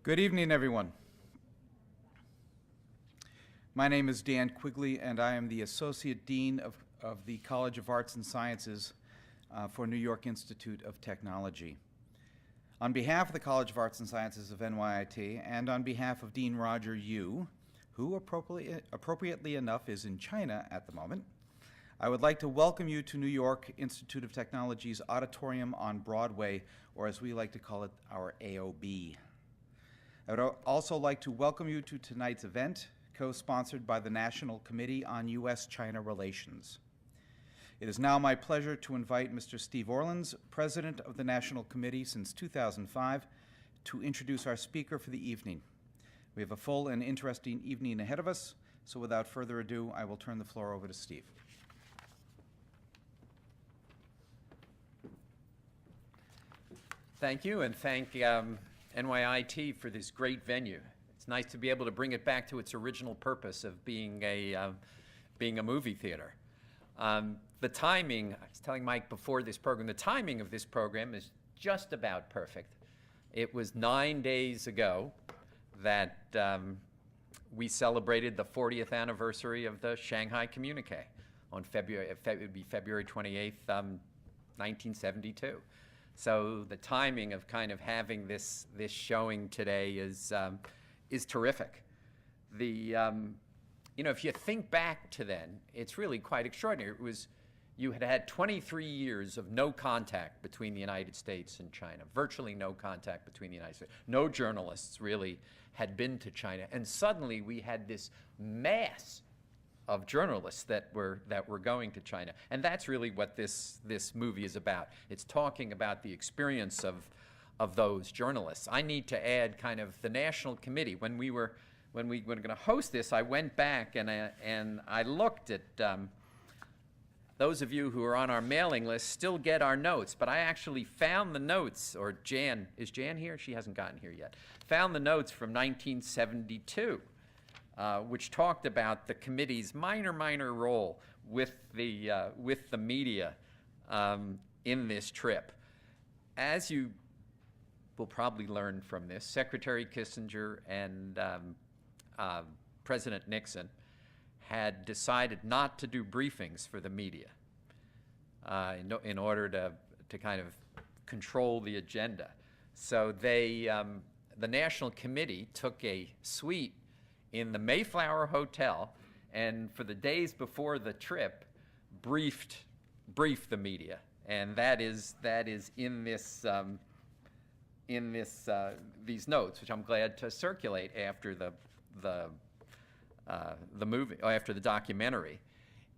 Good evening, everyone. My name is Dan Quigley, and I am the Associate Dean of the College of Arts and Sciences for New York Institute of Technology. On behalf of the College of Arts and Sciences of NYIT, and on behalf of Dean Roger Yu, who appropriately enough is in China at the moment, I would like to welcome you to New York Institute of Technology's Auditorium on Broadway, or as we like to call it, our AOB. I would also like to welcome you to tonight's event, co-sponsored by the National Committee on U.S.-China Relations. It is now my pleasure to invite Mr. Steve Orlins, President of the National Committee since 2005, to introduce our speaker for the evening. We have a full and interesting evening ahead of us, so without further ado, I will turn the floor over to Steve. Thank you, and thank NYIT for this great venue. It's nice to be able to bring it back to its original purpose of being a movie theater. The timing, I was telling Mike before this program, the timing of this program is just about perfect. It was 9 days ago that we celebrated the 40th anniversary of the Shanghai Communique on February 28th, 1972. So the timing of kind of having this showing today is terrific. If you think back to then, it's really quite extraordinary. You had 23 years of no contact between the United States and China, virtually no contact between the United States. No journalists really had been to China, and suddenly we had this mass of journalists that were going to China. And that's really what this movie is about. It's talking about the experience of those journalists. I need to add kind of the National Committee. When we were going to host this, I went back and I looked at those of you who are on our mailing list still get our notes, but I actually found the notes, or Jan, is Jan here? She hasn't gotten here yet. Found the notes from 1972. Which talked about the committee's minor role with the media in this trip. As you will probably learn from this, Secretary Kissinger and President Nixon had decided not to do briefings for the media in order to kind of control the agenda. So the National Committee took a suite in the Mayflower Hotel, and for the days before the trip, briefed the media, and that is in these notes, which I'm glad to circulate after the movie, or after the documentary.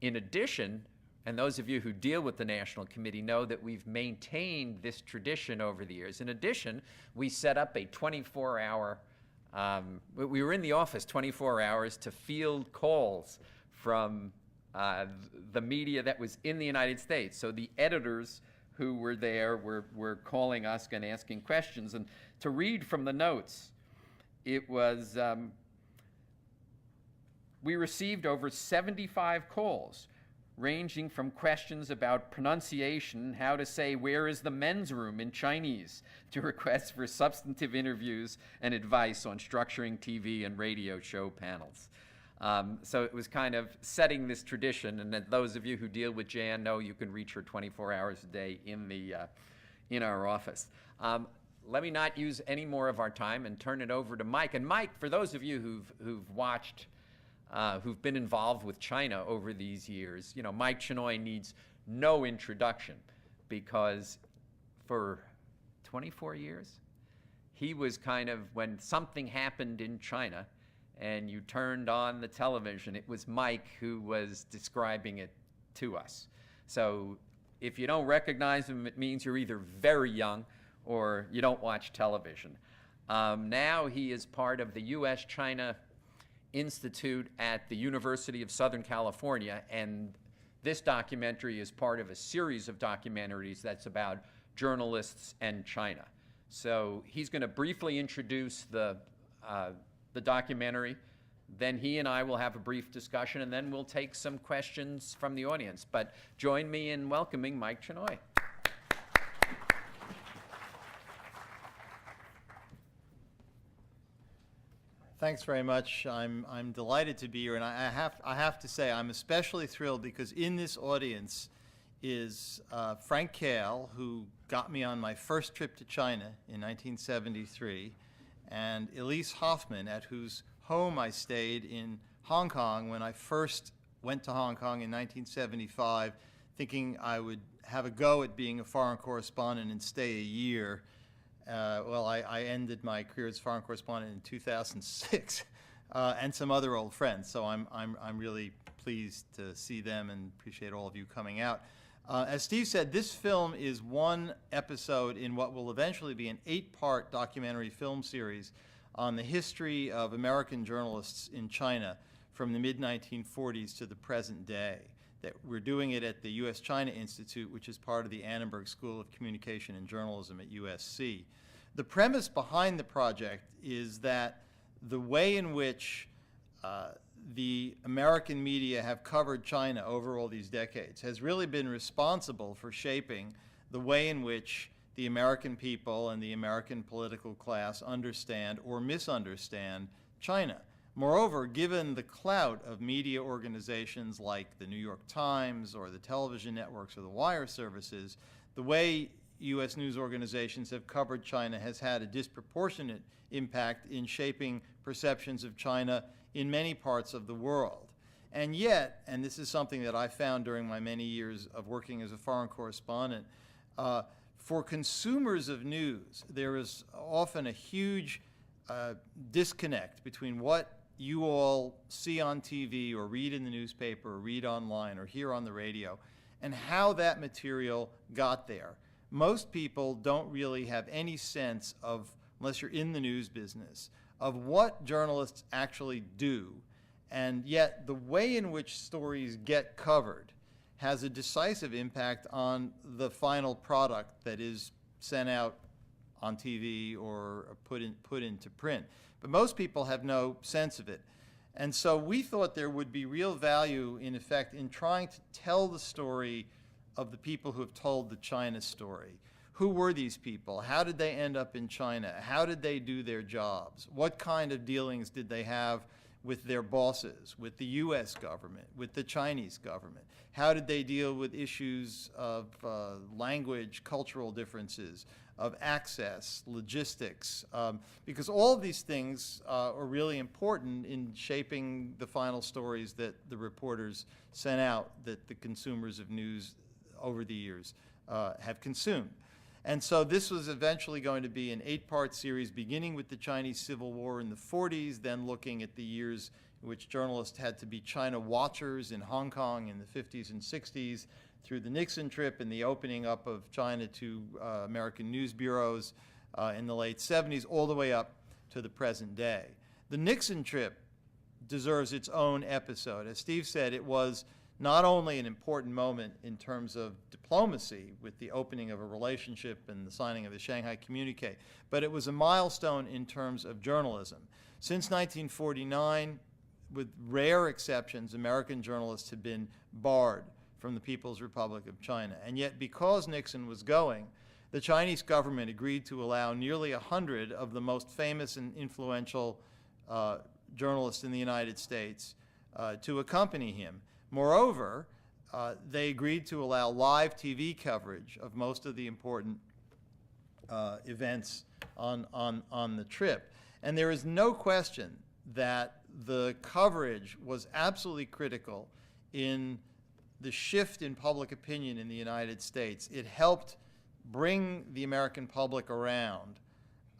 In addition, and those of you who deal with the National Committee know that we've maintained this tradition over the years. In addition, we set up a 24-hour. We were in the office 24 hours to field calls from the media that was in the United States. So the editors who were there were calling us and asking questions. And to read from the notes, it was, we received over 75 calls, ranging from questions about pronunciation, how to say "where is the men's room" in Chinese, to requests for substantive interviews and advice on structuring TV and radio show panels. So it was kind of setting this tradition, and that those of you who deal with Jan know you can reach her 24 hours a day in our office. Let me not use any more of our time and turn it over to Mike. And Mike, for those of you who've watched, who've been involved with China over these years, Mike Chinoy needs no introduction, because for 24 years, he was kind of, when something happened in China and you turned on the television, it was Mike who was describing it to us. So if you don't recognize him, it means you're either very young or you don't watch television. Now he is part of the U.S.-China Institute at the University of Southern California, and this documentary is part of a series of documentaries that's about journalists and China. So he's going to briefly introduce the documentary, then he and I will have a brief discussion, and then we'll take some questions from the audience. But join me in welcoming Mike Chinoy. Thanks very much. I'm delighted to be here, and I have to say I'm especially thrilled because in this audience is Frank Kael, who got me on my first trip to China in 1973, and Elise Hoffman, at whose home I stayed in Hong Kong when I first went to Hong Kong in 1975, thinking I would have a go at being a foreign correspondent and stay a year. Well, I ended my career as foreign correspondent in 2006, and some other old friends. So I'm really pleased to see them and appreciate all of you coming out. As Steve said, this film is one episode in what will eventually be an 8-part documentary film series on the history of American journalists in China from the mid-1940s to the present day. That we're doing it at the U.S.-China Institute, which is part of the Annenberg School of Communication and Journalism at USC. The premise behind the project is that the way in which the American media have covered China over all these decades has really been responsible for shaping the way in which the American people and the American political class understand or misunderstand China. Moreover, given the clout of media organizations like the New York Times or the television networks or the wire services, the way U.S. news organizations have covered China has had a disproportionate impact in shaping perceptions of China in many parts of the world. And yet, and this is something that I found during my many years of working as a foreign correspondent, for consumers of news, there is often a huge disconnect between what you all see on TV or read in the newspaper or read online or hear on the radio and how that material got there. Most people don't really have any sense of, unless you're in the news business, of what journalists actually do, and yet the way in which stories get covered has a decisive impact on the final product that is sent out on TV or put into print. But most people have no sense of it. And so we thought there would be real value, in effect, in trying to tell the story of the people who have told the China story. Who were these people? How did they end up in China? How did they do their jobs? What kind of dealings did they have with their bosses, with the U.S. government, with the Chinese government? How did they deal with issues of language, cultural differences, of access, logistics? Because all of these things are really important in shaping the final stories that the reporters sent out that the consumers of news over the years have consumed. And so this was eventually going to be an 8-part series beginning with the Chinese Civil War in the 40s, then looking at the years in which journalists had to be China watchers in Hong Kong in the 50s and 60s, through the Nixon trip and the opening up of China to American news bureaus in the late 70s, all the way up to the present day. The Nixon trip deserves its own episode. As Steve said, it was not only an important moment in terms of diplomacy with the opening of a relationship and the signing of the Shanghai Communique, but it was a milestone in terms of journalism. Since 1949, with rare exceptions, American journalists had been barred from the People's Republic of China. And yet, because Nixon was going, the Chinese government agreed to allow nearly 100 of the most famous and influential journalists in the United States to accompany him. Moreover, they agreed to allow live TV coverage of most of the important events on the trip. And there is no question that the coverage was absolutely critical in the shift in public opinion in the United States. It helped bring the American public around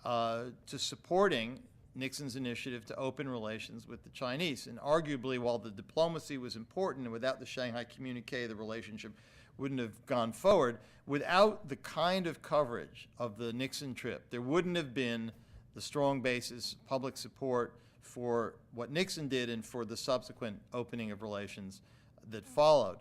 to supporting Nixon's initiative to open relations with the Chinese. And arguably, while the diplomacy was important, and without the Shanghai Communique, the relationship wouldn't have gone forward, without the kind of coverage of the Nixon trip, there wouldn't have been the strong basis, public support for what Nixon did and for the subsequent opening of relations that followed.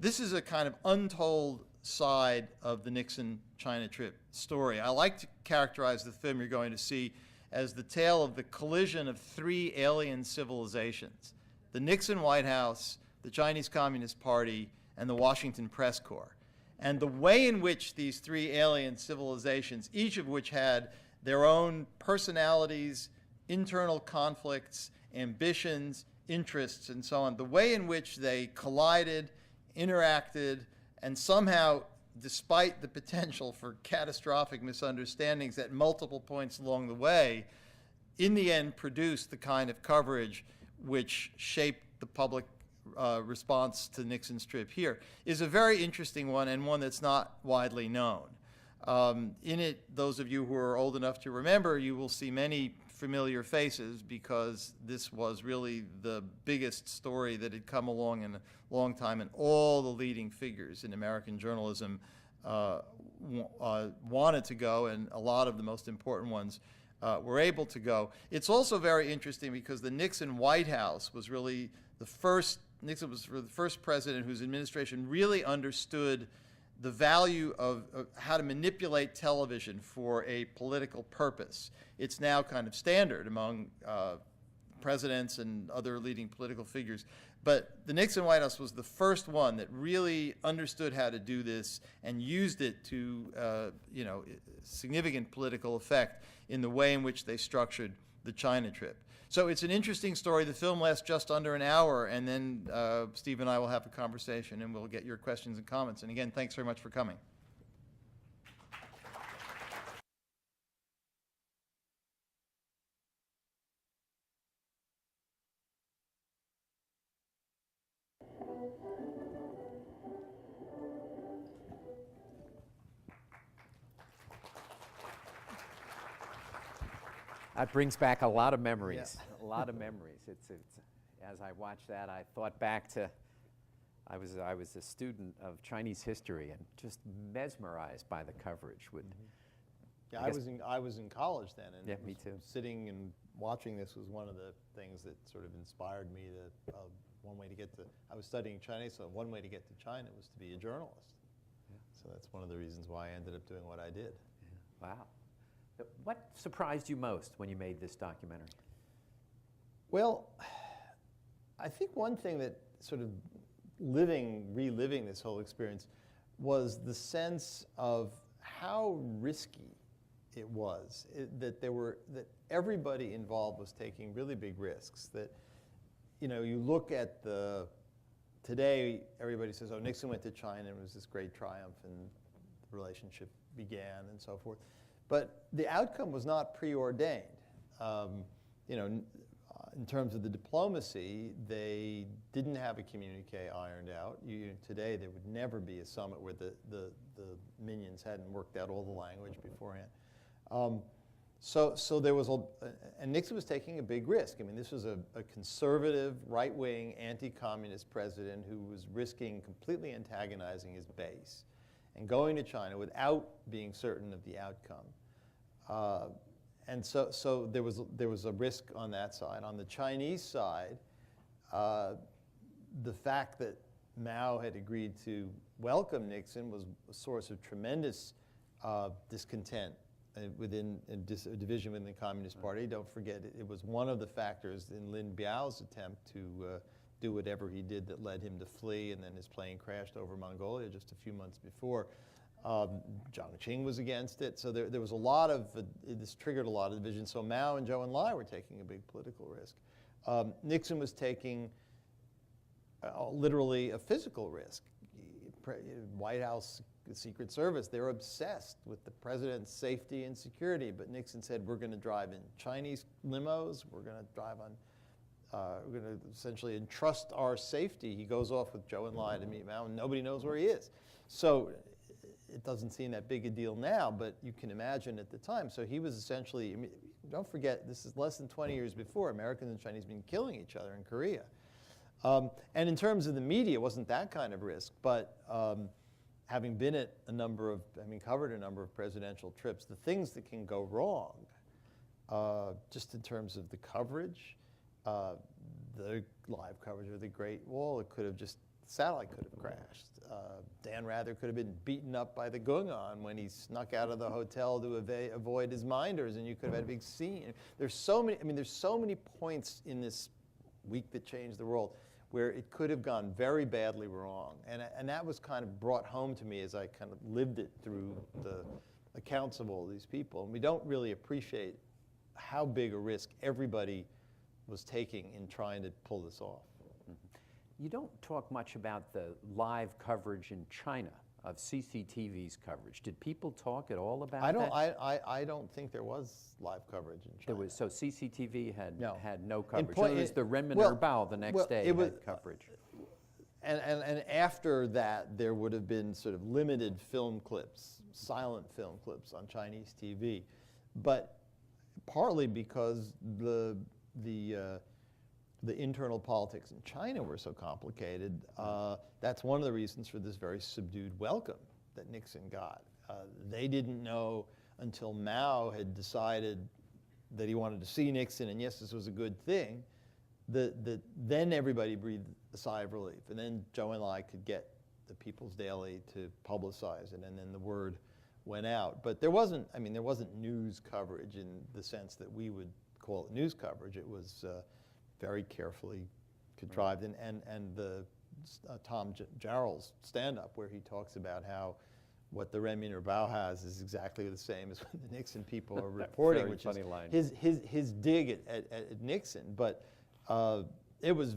This is a kind of untold side of the Nixon-China trip story. I like to characterize the film you're going to see as the tale of the collision of 3 alien civilizations: the Nixon White House, the Chinese Communist Party, and the Washington Press Corps. And the way in which these 3 alien civilizations, each of which had their own personalities, internal conflicts, ambitions, interests, and so on, the way in which they collided, interacted, and somehow, despite the potential for catastrophic misunderstandings at multiple points along the way, in the end produced the kind of coverage which shaped the public response to Nixon's trip here, is a very interesting one and one that's not widely known. In it, those of you who are old enough to remember, you will see many familiar faces because this was really the biggest story that had come along in a long time, and all the leading figures in American journalism wanted to go, and a lot of the most important ones were able to go. It's also very interesting because the Nixon White House was really the first, Nixon was the first president whose administration really understood the value of how to manipulate television for a political purpose. It's now kind of standard among presidents and other leading political figures. But the Nixon White House was the first one that really understood how to do this and used it to, significant political effect in the way in which they structured the China trip. So it's an interesting story. The film lasts just under an hour, and then Steve and I will have a conversation, and we'll get your questions and comments. And again, thanks very much for coming. That brings back a lot of memories. Yeah. A lot of memories. It's as I watched that, I thought back to I was a student of Chinese history and just mesmerized by the coverage. Yeah, I was in college then, and yeah, me too. Sitting and watching this was one of the things that sort of inspired me to one way to get to. I was studying Chinese, so one way to get to China was to be a journalist. Yeah. So that's one of the reasons why I ended up doing what I did. Yeah. Wow. What surprised you most when you made this documentary? Well, I think one thing that sort of reliving this whole experience was the sense of how risky it was, that everybody involved was taking really big risks. That, you look at today, everybody says, oh, Nixon went to China and it was this great triumph and the relationship began and so forth. But the outcome was not preordained. In terms of the diplomacy, they didn't have a communique ironed out. Today, there would never be a summit where the minions hadn't worked out all the language beforehand. So there was and Nixon was taking a big risk. I mean, this was a conservative, right-wing, anti-communist president who was risking completely antagonizing his base and going to China without being certain of the outcome. And so there was a risk on that side. On the Chinese side, the fact that Mao had agreed to welcome Nixon was a source of tremendous discontent within a division within the Communist Party. Don't forget, it was one of the factors in Lin Biao's attempt to do whatever he did that led him to flee, and then his plane crashed over Mongolia just a few months before. Jiang Qing was against it, so there was a lot of, this triggered a lot of division. So Mao and Zhou Enlai were taking a big political risk. Nixon was taking literally a physical risk. White House, Secret Service, they're obsessed with the president's safety and security, but Nixon said, we're going to drive in Chinese limos, we're going to drive on, we're going to essentially entrust our safety. He goes off with Zhou Enlai to meet Mao, and nobody knows where he is. So it doesn't seem that big a deal now, but you can imagine at the time. So he was essentially, don't forget, this is less than 20 years before. Americans and Chinese have been killing each other in Korea. And in terms of the media, it wasn't that kind of risk, but having been at covered a number of presidential trips, the things that can go wrong, just in terms of the coverage, the live coverage of the Great Wall, the satellite could have crashed. Dan Rather could have been beaten up by the Gungan when he snuck out of the hotel to avoid his minders, and you could have had a big scene. There's so many points in this week that changed the world where it could have gone very badly wrong. And that was kind of brought home to me as I kind of lived it through the accounts of all these people. And we don't really appreciate how big a risk everybody was taking in trying to pull this off. You don't talk much about the live coverage in China of CCTV's coverage. Did people talk at all about that? I don't think there was live coverage in China. There was, so CCTV had No. had no coverage. point- So it was the Renmin well, Herbal the next well, day it was- had coverage. And after that, there would have been sort of limited film clips, silent film clips on Chinese TV, but partly because the internal politics in China were so complicated. That's one of the reasons for this very subdued welcome that Nixon got. They didn't know until Mao had decided that he wanted to see Nixon, and yes, this was a good thing, then everybody breathed a sigh of relief. And then Zhou Enlai could get the People's Daily to publicize it, and then the word went out. But there wasn't news coverage in the sense that we would call it news coverage. It was very carefully contrived. And the Tom Jarrell's stand-up, where he talks about how what the Renmin Herbal has is exactly the same as what the Nixon people are reporting, Very which funny is line. his dig at Nixon. But it was,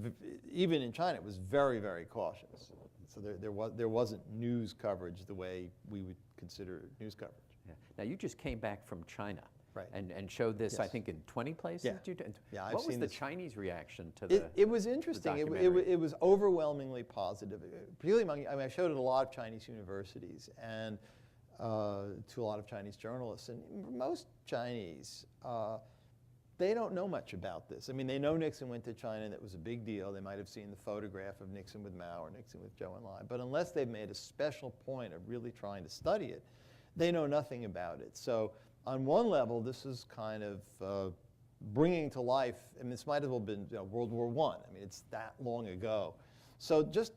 even in China, it was very, very cautious. So there wasn't news coverage the way we would consider news coverage. Yeah. Now, you just came back from China. Right. And showed this, I Yes. think, in 20 places? Yeah. Yeah, I've What was seen the this. Chinese reaction to the It was interesting. documentary? It was overwhelmingly positive. Particularly among, I showed it at a lot of Chinese universities and to a lot of Chinese journalists. And most Chinese, they don't know much about this. I mean, they know Nixon went to China and it was a big deal. They might have seen the photograph of Nixon with Mao or Nixon with Zhou Enlai. But unless they've made a special point of really trying to study it, they know nothing about it. So on one level, this is kind of bringing to life, and this might as well have been World War I. I mean, it's that long ago. So just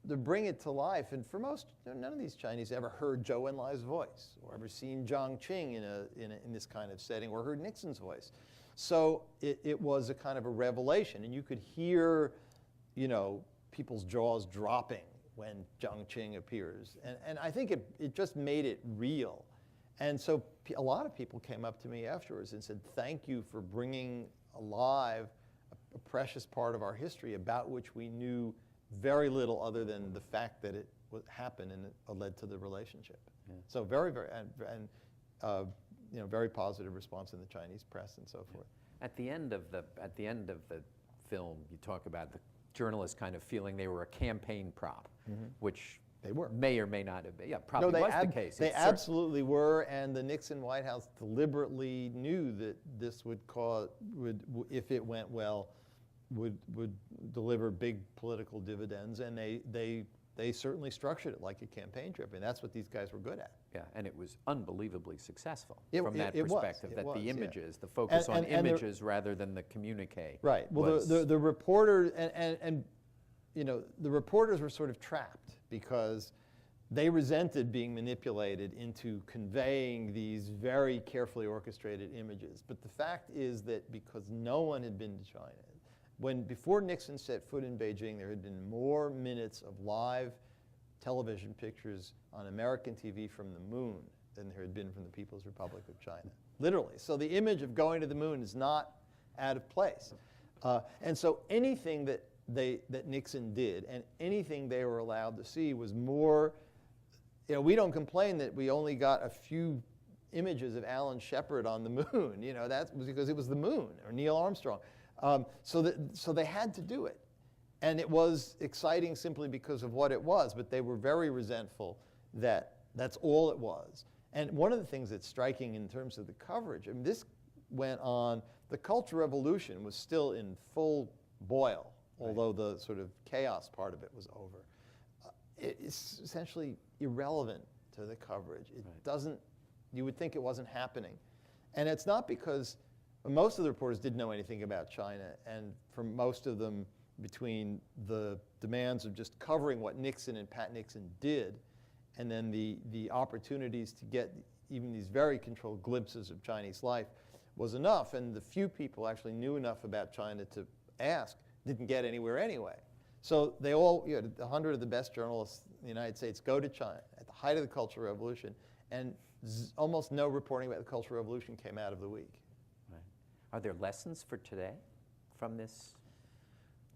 to bring it to life, and for most, none of these Chinese ever heard Zhou Enlai's voice, or ever seen Jiang Qing in this kind of setting, or heard Nixon's voice. So it was a kind of a revelation, and you could hear, people's jaws dropping when Jiang Qing appears. And I think it just made it real. And so a lot of people came up to me afterwards and said, thank you for bringing alive a precious part of our history about which we knew very little other than the fact that it happened and it led to the relationship. Yeah. So very, very, very positive response in the Chinese press and so forth. At the end of the film, you talk about the journalists kind of feeling they were a campaign prop, which they were. May or may not have been. Yeah, probably was the case. They absolutely were, and the Nixon White House deliberately knew that this would if it went well, would deliver big political dividends, and they certainly structured it like a campaign trip, and that's what these guys were good at. Yeah, and it was unbelievably successful It perspective. was, that the yeah. images, the focus on images rather than the communique. Right. Well, the reporter and the reporters were sort of trapped because they resented being manipulated into conveying these very carefully orchestrated images. But the fact is that because no one had been to China, before Nixon set foot in Beijing, there had been more minutes of live television pictures on American TV from the moon than there had been from the People's Republic of China, literally. So the image of going to the moon is not out of place. And so anything that Nixon did and anything they were allowed to see was more, we don't complain that we only got a few images of Alan Shepard on the moon. That's because it was the moon, or Neil Armstrong. So they had to do it. And it was exciting simply because of what it was, but they were very resentful that that's all it was. And one of the things that's striking in terms of the coverage, this went on, the Cultural Revolution was still in full boil, although the sort of chaos part of it was over. It's essentially irrelevant to the coverage. It doesn't, you would think it wasn't happening. And it's not because most of the reporters didn't know anything about China, and for most of them, between the demands of just covering what Nixon and Pat Nixon did, and then the opportunities to get even these very controlled glimpses of Chinese life was enough. And the few people actually knew enough about China to ask didn't get anywhere anyway. So they all, 100 of the best journalists in the United States go to China at the height of the Cultural Revolution, and almost no reporting about the Cultural Revolution came out of the week. Right. Are there lessons for today from this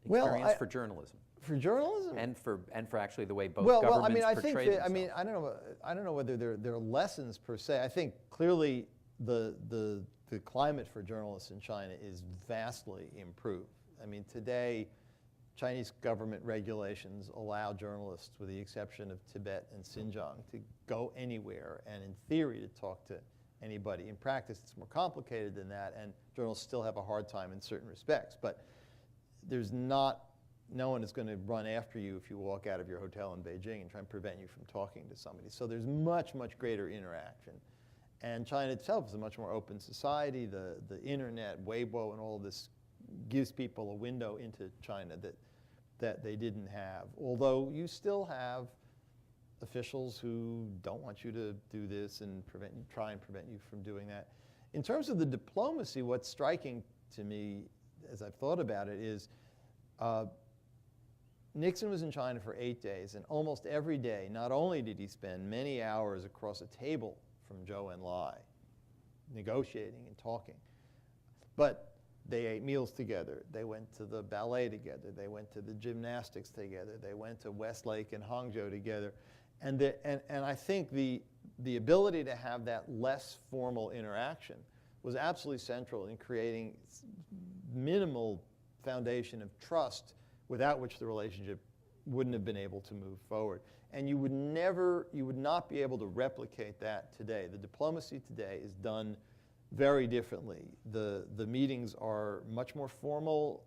Well, experience for journalism For journalism? and for actually the way both Well, governments I mean, I think portray that, I mean, themselves? I don't know whether there are lessons per se. I think clearly the climate for journalists in China is vastly improved. I mean, today, Chinese government regulations allow journalists, with the exception of Tibet and Xinjiang, to go anywhere and, in theory, to talk to anybody. In practice, it's more complicated than that, and journalists still have a hard time in certain respects. But there's no one is going to run after you if you walk out of your hotel in Beijing and try and prevent you from talking to somebody. So there's much, much greater interaction. And China itself is a much more open society. The internet, Weibo, and all of this gives people a window into China that they didn't have. Although you still have officials who don't want you to do this and try and prevent you from doing that. In terms of the diplomacy, what's striking to me, as I've thought about it, is Nixon was in China for 8 days, and almost every day, not only did he spend many hours across a table from Zhou Enlai, negotiating and talking, but they ate meals together. They went to the ballet together. They went to the gymnastics together. They went to Westlake and Hangzhou together. And I think the ability to have that less formal interaction was absolutely central in creating minimal foundation of trust without which the relationship wouldn't have been able to move forward. And you would not be able to replicate that today. The diplomacy today is done very differently. The meetings are much more formal.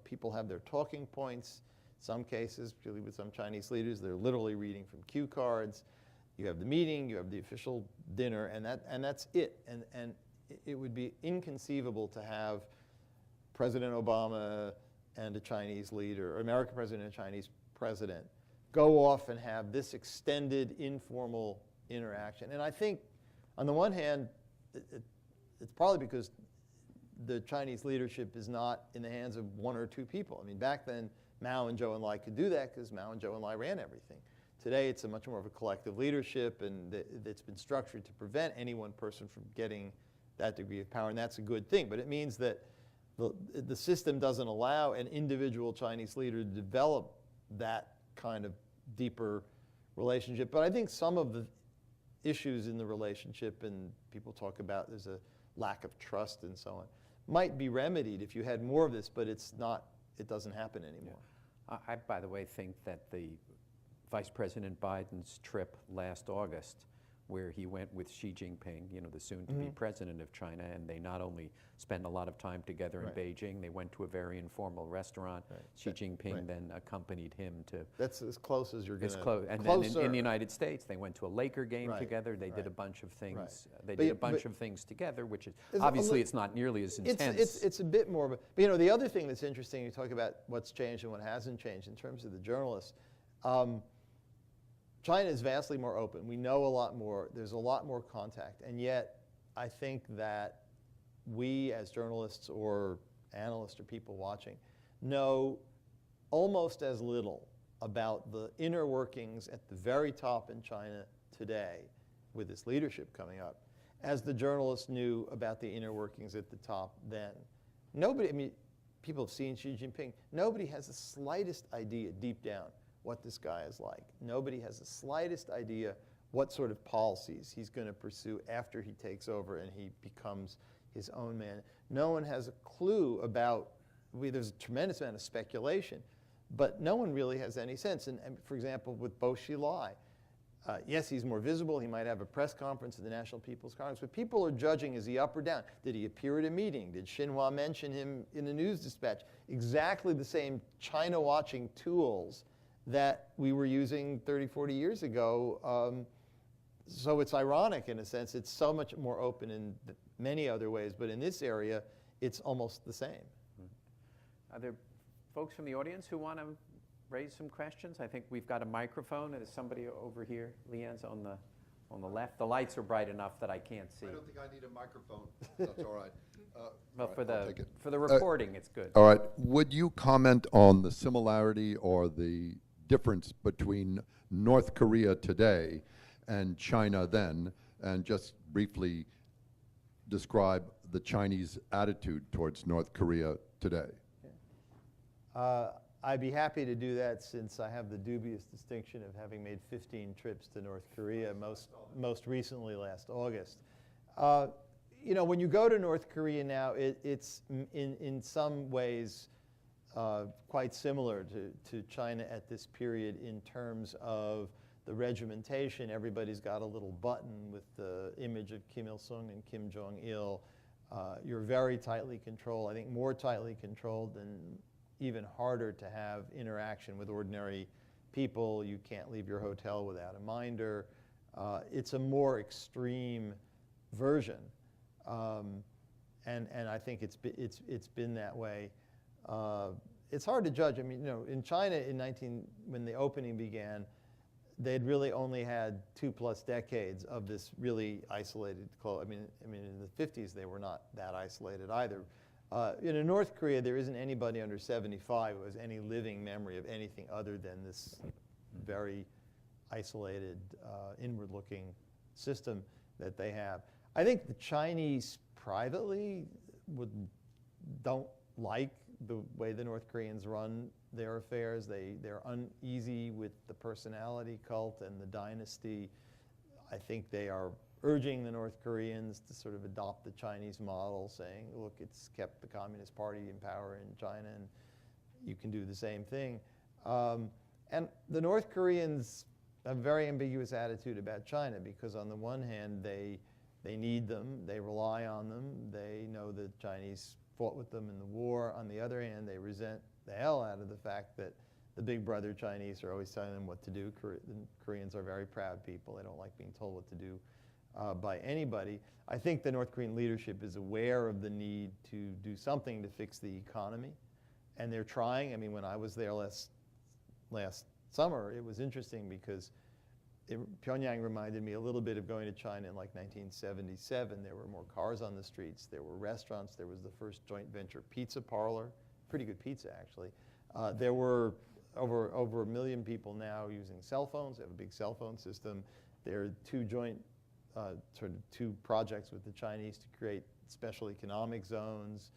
People have their talking points. In some cases, particularly with some Chinese leaders, they're literally reading from cue cards. You have the meeting, you have the official dinner, and that's it. And it would be inconceivable to have President Obama and a Chinese leader, or American president and a Chinese president, go off and have this extended informal interaction. And I think, on the one hand, it's probably because the Chinese leadership is not in the hands of one or two people. I mean, back then, Mao and Zhou Enlai could do that because Mao and Zhou Enlai ran everything. Today, it's a much more of a collective leadership, and it's been structured to prevent any one person from getting that degree of power, and that's a good thing. But it means that the system doesn't allow an individual Chinese leader to develop that kind of deeper relationship. But I think some of the issues in the relationship, and people talk about there's a lack of trust and so on, might be remedied if you had more of this, but it doesn't happen anymore. Yeah. I, by the way, think that the Vice President Biden's trip last August, where he went with Xi Jinping, the soon-to-be president of China, and they not only spent a lot of time together in Beijing, they went to a very informal restaurant. Xi Jinping then accompanied him to... That's as close as you're going to... And then in the United States, they went to a Laker game together. They did a bunch of things. They did a bunch of things together, which is... Obviously, it's not nearly as intense. It's a bit more... But, the other thing that's interesting, you talk about what's changed and what hasn't changed in terms of the journalists. China is vastly more open. We know a lot more. There's a lot more contact. And yet, I think that we as journalists or analysts or people watching know almost as little about the inner workings at the very top in China today, with this leadership coming up, as the journalists knew about the inner workings at the top then. Nobody, people have seen Xi Jinping. Nobody has the slightest idea deep down what this guy is like. Nobody has the slightest idea what sort of policies he's going to pursue after he takes over and he becomes his own man. No one has a clue about, there's a tremendous amount of speculation, but no one really has any sense. And for example, with Bo Xilai, yes, he's more visible. He might have a press conference at the National People's Congress, but people are judging, is he up or down? Did he appear at a meeting? Did Xinhua mention him in a news dispatch? Exactly the same China-watching tools that we were using 30, 40 years ago. So it's ironic in a sense. It's so much more open in many other ways, but in this area, it's almost the same. Are there folks from the audience who want to raise some questions? I think we've got a microphone. There's somebody over here. Leanne's on the left. The lights are bright enough that I can't see. I don't think I need a microphone. That's all right. Well, all for right, the recording, it's good. All right. Would you comment on the similarity or the difference between North Korea today and China then, and just briefly describe the Chinese attitude towards North Korea today? I'd be happy to do that since I have the dubious distinction of having made 15 trips to North Korea, most recently last August. You know, when you go to North Korea now, it's in some ways quite similar to China at this period in terms of the regimentation. Everybody's got a little button with the image of Kim Il-sung and Kim Jong-il. You're very tightly controlled, I think more tightly controlled than even harder to have interaction with ordinary people. You can't leave your hotel without a minder. It's a more extreme version, and I think it's been that way. It's hard to judge. I mean, you know, in China when the opening began, they'd really only had 2+ decades of this really isolated I mean, in the 50s they were not that isolated either. In North Korea, there isn't anybody under 75 who has any living memory of anything other than this very isolated, inward-looking system that they have. I think the Chinese privately don't like the way the North Koreans run their affairs. They're uneasy with the personality cult and the dynasty. I think they are urging the North Koreans to sort of adopt the Chinese model, saying, look, it's kept the Communist Party in power in China, and you can do the same thing. And the North Koreans have a very ambiguous attitude about China, because on the one hand, they need them, they rely on them, they know the Chinese fought with them in the war. On the other hand, they resent the hell out of the fact that the big brother Chinese are always telling them what to do. The Koreans are very proud people. They don't like being told what to do by anybody. I think the North Korean leadership is aware of the need to do something to fix the economy, and they're trying. I mean, when I was there last summer, it was interesting because Pyongyang reminded me a little bit of going to China in like 1977. There were more cars on the streets. There were restaurants. There was the first joint venture pizza parlor, pretty good pizza actually. There were over 1 million people now using cell phones. They have a big cell phone system. There are two projects with the Chinese to create special economic zones,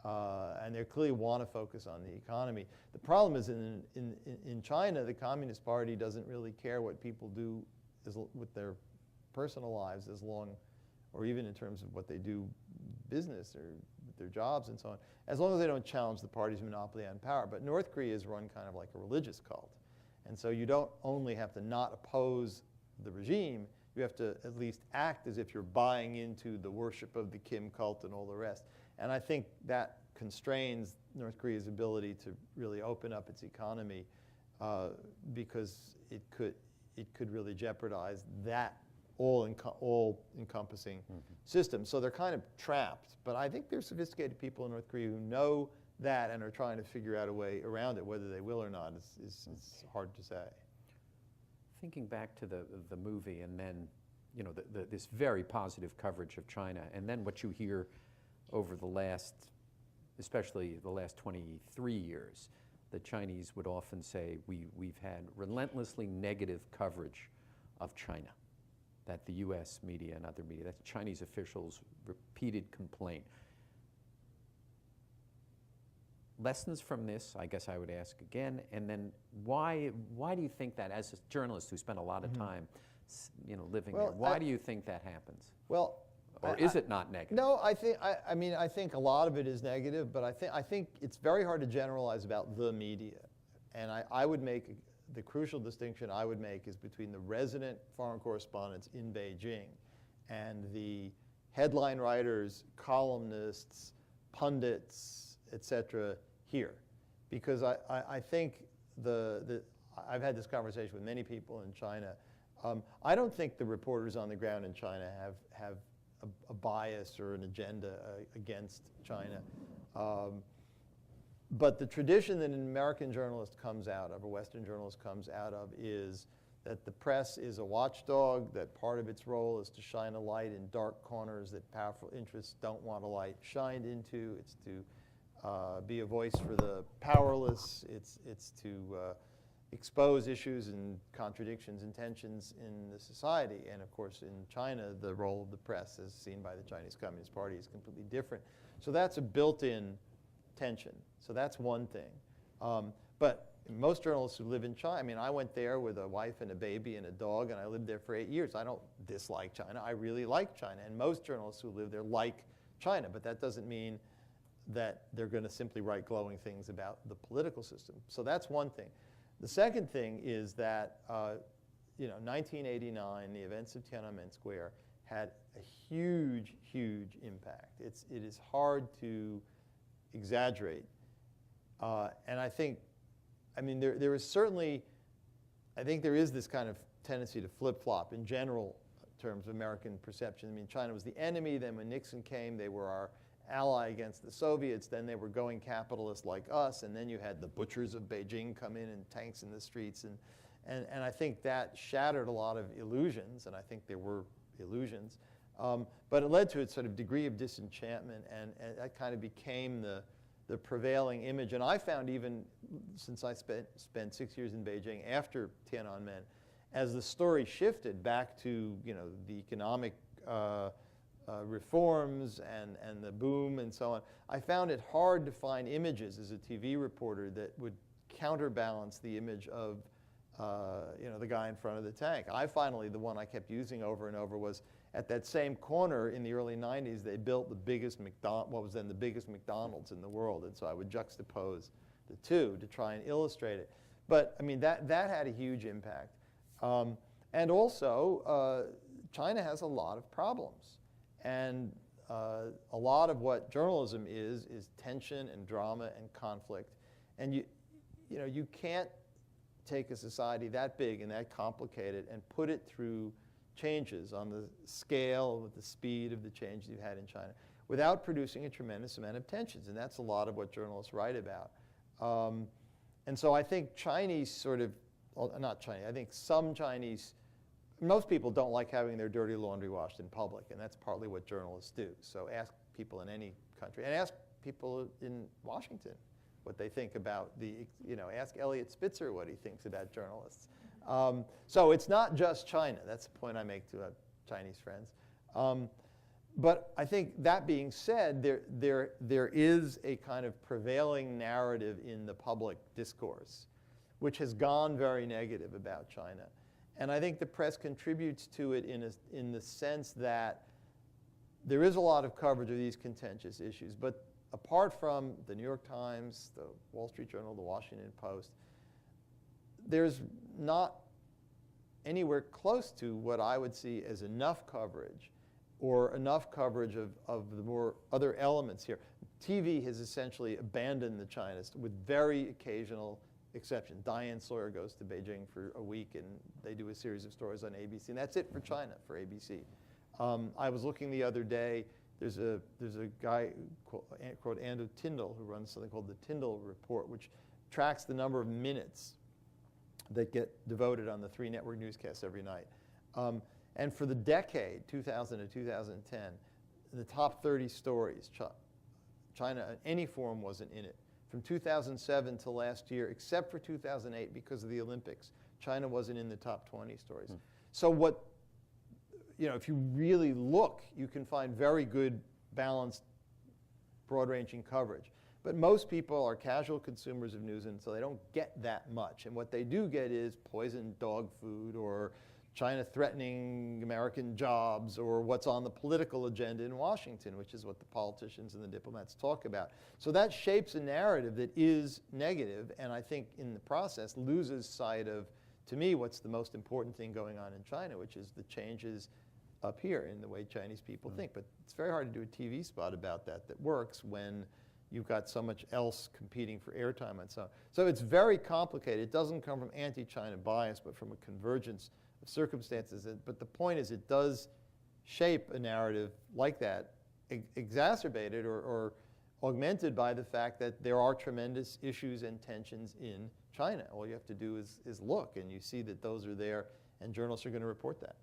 and they clearly want to focus on the economy. The problem is in China, the Communist Party doesn't really care what people do with their personal lives, as long, or even in terms of what they do business or with their jobs and so on, as long as they don't challenge the party's monopoly on power. But North Korea is run kind of like a religious cult, and so you don't only have to not oppose the regime, you have to at least act as if you're buying into the worship of the Kim cult and all the rest. And I think that constrains North Korea's ability to really open up its economy, because it could really jeopardize that all-encompassing system. So they're kind of trapped. But I think there's sophisticated people in North Korea who know that and are trying to figure out a way around it. Whether they will or not is hard to say. Thinking back to the movie, and then, you know, this very positive coverage of China, and then what you hear over the last, especially the last 23 years, the Chinese would often say, we've had relentlessly negative coverage of China, that the US media and other media, that Chinese officials' repeated complaint. Lessons from this, I guess I would ask again, and then why do you think that, as a journalist who spent a lot of time, you know, living there, why do you think that happens? Well, or is it not negative? No, I think a lot of it is negative, but I think it's very hard to generalize about the media. And I would make the crucial distinction I would make is between the resident foreign correspondents in Beijing and the headline writers, columnists, pundits, etc. here. Because I think I've had this conversation with many people in China. I don't think the reporters on the ground in China have a bias or an agenda against China. But the tradition that an American journalist comes out of, a Western journalist comes out of, is that the press is a watchdog, that part of its role is to shine a light in dark corners that powerful interests don't want a light shined into. It's to be a voice for the powerless. It's to expose issues and contradictions and tensions in the society. And of course, in China, the role of the press, as seen by the Chinese Communist Party, is completely different. So that's a built-in tension. So that's one thing. But most journalists who live in China, I mean, I went there with a wife and a baby and a dog, and I lived there for 8 years. I don't dislike China. I really like China. And most journalists who live there like China. But that doesn't mean that they're going to simply write glowing things about the political system. So that's one thing. The second thing is that, 1989, the events of Tiananmen Square had a huge, huge impact. It is hard to exaggerate. And I think, there is certainly, I think there is this kind of tendency to flip-flop in general terms of American perception. I mean, China was the enemy. Then when Nixon came, they were our ally against the Soviets. Then they were going capitalist like us. And then you had the butchers of Beijing come in and tanks in the streets. And I think that shattered a lot of illusions. And I think there were illusions. But it led to a sort of degree of disenchantment. And that kind of became the prevailing image. And I found, even since I spent 6 years in Beijing after Tiananmen, as the story shifted back to the economic reforms and the boom and so on, I found it hard to find images as a TV reporter that would counterbalance the image of the guy in front of the tank. The one I kept using over and over was, at that same corner in the early 90s, they built the biggest what was then the biggest McDonald's in the world. And so I would juxtapose the two to try and illustrate it. But I mean, that had a huge impact. And also, China has a lot of problems. And a lot of what journalism is tension and drama and conflict. And you can't take a society that big and that complicated and put it through changes on the scale, with the speed of the changes you've had in China, without producing a tremendous amount of tensions. And that's a lot of what journalists write about. And so I think Chinese I think some Chinese, most people don't like having their dirty laundry washed in public, and that's partly what journalists do. So ask people in any country, and ask people in Washington what they think about ask Elliot Spitzer what he thinks about journalists. So it's not just China. That's the point I make to Chinese friends. But I think that being said, there is a kind of prevailing narrative in the public discourse which has gone very negative about China. And I think the press contributes to it in the sense that there is a lot of coverage of these contentious issues. But apart from the New York Times, the Wall Street Journal, the Washington Post, there's not anywhere close to what I would see as enough coverage, or enough coverage of the more other elements here. TV has essentially abandoned the China, with very occasional exception. Diane Sawyer goes to Beijing for a week, and they do a series of stories on ABC, and that's it for China, for ABC. I was looking the other day. There's a guy called Ando Tyndall who runs something called the Tyndall Report, which tracks the number of minutes that get devoted on the 3 network newscasts every night. And for the decade, 2000 to 2010, the top 30 stories, China in any form wasn't in it. From 2007 to last year, except for 2008 because of the Olympics, China wasn't in the top 20 stories. So if you really look, you can find very good, balanced, broad-ranging coverage. But most people are casual consumers of news, and so they don't get that much. And what they do get is poisoned dog food, or China threatening American jobs, or what's on the political agenda in Washington, which is what the politicians and the diplomats talk about. So that shapes a narrative that is negative, and I think in the process loses sight of, to me, what's the most important thing going on in China, which is the changes up here in the way Chinese people think. But it's very hard to do a TV spot about that works when you've got so much else competing for airtime and so on. So it's very complicated. It doesn't come from anti-China bias, but from a convergence of circumstances. But the point is, it does shape a narrative like that, exacerbated or augmented by the fact that there are tremendous issues and tensions in China. All you have to do is look, and you see that those are there, and journalists are going to report that.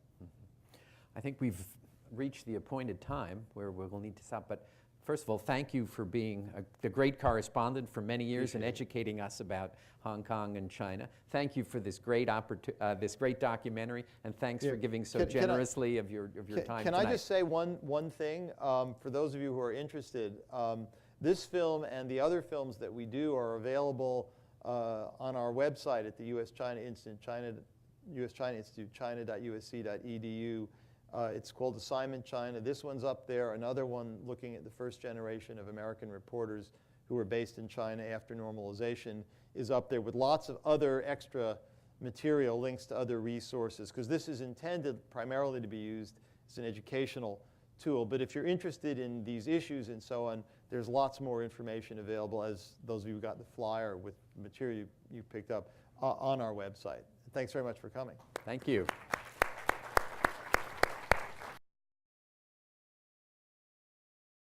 I think we've reached the appointed time where we'll need to stop. But first of all, thank you for being the great correspondent for many years and educating us about Hong Kong and China. Thank you for this great documentary, and thanks for giving so generously of your time Can tonight. I just say one thing? For those of you who are interested, this film and the other films that we do are available on our website at the U.S.-China Institute, U.S.-China Institute, china.usc.edu. It's called Assignment China. This one's up there. Another one looking at the first generation of American reporters who were based in China after normalization is up there with lots of other extra material, links to other resources, because this is intended primarily to be used as an educational tool. But if you're interested in these issues and so on, there's lots more information available, as those of you who got the flyer with the material you picked up, on our website. Thanks very much for coming. Thank you.